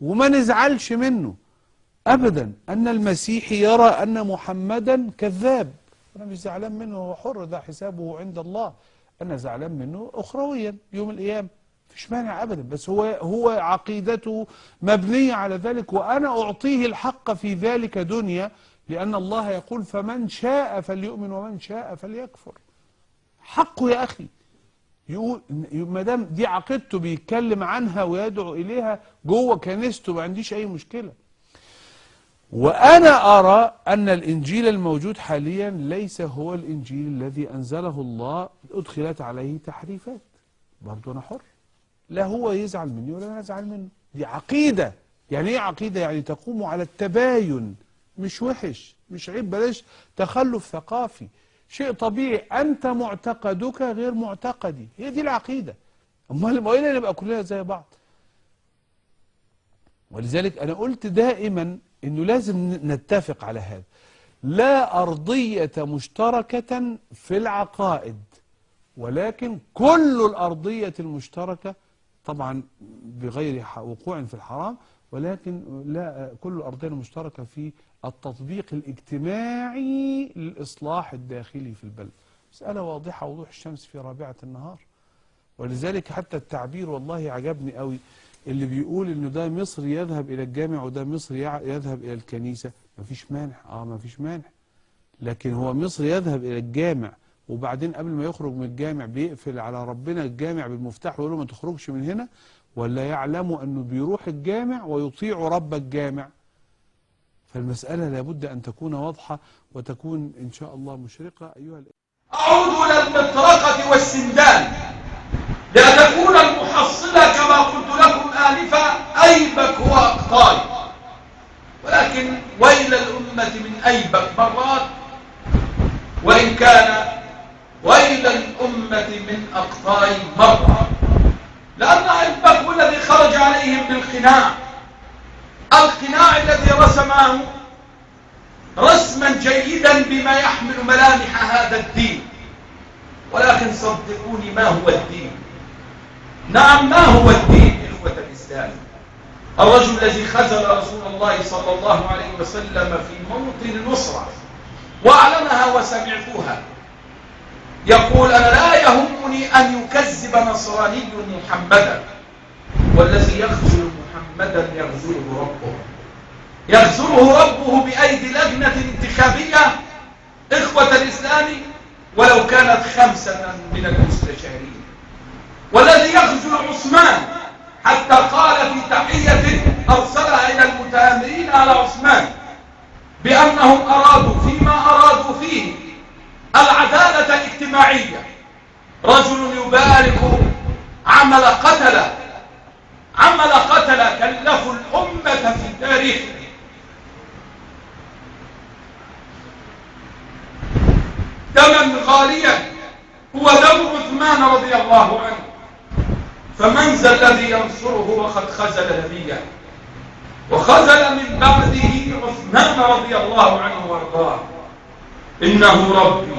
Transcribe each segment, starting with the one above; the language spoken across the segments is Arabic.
وما نزعلش منه أبدا أن المسيحي يرى أن محمدا كذاب. أنا مش زعلان منه، هو حر، ده حسابه عند الله. أنا زعلان منه أخرويا يوم القيامة، مفيش مانع أبدا، بس هو عقيدته مبنية على ذلك، وأنا أعطيه الحق في ذلك دنيا، لأن الله يقول فمن شاء فليؤمن ومن شاء فليكفر. حقه يا أخي، يقول ما دام دي عقيدته بيتكلم عنها ويدعو إليها جوه كنيسته، ما عنديش أي مشكلة. وأنا أرى أن الإنجيل الموجود حاليا ليس هو الإنجيل الذي أنزله الله، أدخلت عليه تحريفات. برضو أنا حر، لا هو يزعل مني ولا أنا أزعل منه، دي عقيدة. يعني إيه عقيدة؟ يعني تقوم على التباين، مش وحش، مش عيب، بلاش تخلف ثقافي، شيء طبيعي. أنت معتقدك غير معتقدي، هي دي العقيدة. أمال وإلا نبقى كلنا زي بعض. ولذلك أنا قلت دائما إنه لازم نتفق على هذا. لا أرضية مشتركة في العقائد، ولكن كل الأرضية المشتركة طبعا بغير وقوع في الحرام، ولكن لا كل الأرضية المشتركة في التطبيق الاجتماعي للإصلاح الداخلي في البلد. مسألة واضحة وضوح الشمس في رابعة النهار. ولذلك حتى التعبير والله عجبني قوي، اللي بيقول انه ده مصري يذهب الى الجامع وده مصري يذهب الى الكنيسة. مفيش مانع، مفيش مانع، لكن هو مصري يذهب الى الجامع وبعدين قبل ما يخرج من الجامع بيقفل على ربنا الجامع بالمفتاح ويقول له ما تخرجش من هنا، ولا يعلم انه بيروح الجامع ويطيع رب الجامع؟ فالمسألة لابد ان تكون واضحة وتكون ان شاء الله مشرقة. ايها أعود إلى المطرقة والسندان لتكون المحصلة كما قلت لكم آنفا أيبك وأقطاي، ولكن ويل الأمة من أيبك مرات، وإن كان ويل الأمة من أقطاي مرة، لأن أيبك هو الذي خرج عليهم بالقناع، القناع الذي رسمه رسما جيدا بما يحمل ملامح هذا الدين. ولكن صدقوني، ما هو الدين؟ نعم، ما هو الدين إخوة الإسلام؟ الرجل الذي خذل رسول الله صلى الله عليه وسلم في موطن النصرة وأعلنها وسمعتوها، يقول أنا لا يهمني أن يكذب نصراني محمدا، والذي يخذل محمدا يخذله ربه، يخذله ربه بأيدي لجنة انتخابية إخوة الإسلام ولو كانت 5 من المستشارين. والذي يخذل عثمان حتى قال في تحية أرسلها إلى المتآمرين على عثمان بأنهم أرادوا فيما أرادوا فيه العدالة الاجتماعية، رجل يبارك عمل قتل كلفوا الأمة في تاريخه. دما غاليا هو دم عثمان رضي الله عنه، فمن ذا الذي ينصره وقد خذل نبيه، وخذل من بعده عثمان رضي الله عنه وارضاه. إنه ربي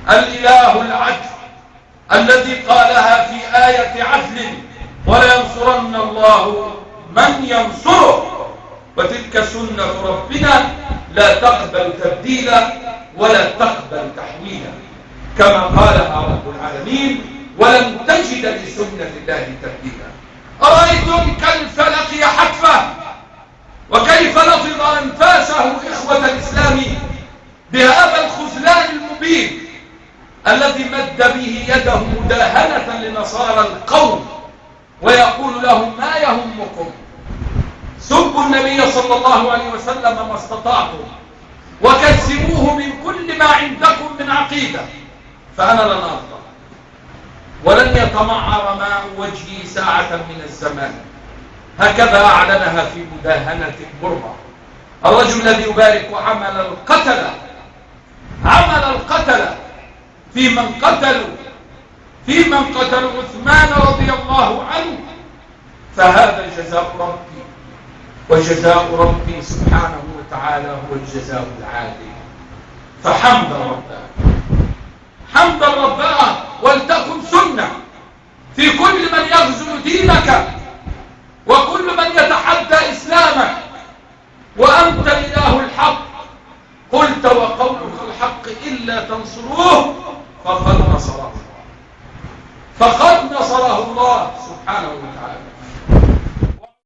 الإله العدل الذي قالها في آية عدل ولينصرن الله من ينصره، وتلك سنة ربنا لا تقبل تبديلا ولا تقبل تحويلا، كما قالها رب العالمين ولن تجد لسنة الله تبديلا. أرأيتم كيف لقي حتفه وكيف لفظ أنفاسه إخوة الإسلام بهذا الخذلان المبين الذي مد به يده مداهنة لنصارى القوم ويقول لهم ما يهمكم، سبوا النبي صلى الله عليه وسلم ما استطعتم وكذبوه من كل ما عندكم من عقيدة، فأنا لن أرضى ولن يتمعر ماء وجهي ساعة من الزمان. هكذا أعلنها في مداهنة مرة الرجل الذي يبارك عمل القتل في من قتلوا عثمان رضي الله عنه. فهذا جزاء ربي، وجزاء ربي سبحانه وتعالى هو الجزاء العادل. حمدا رباه ولتكن سنة في كل من يغزو دينك وكل من يتحدى أنت وقولك الحق إلا تنصروه فقد نصره الله سبحانه وتعالى.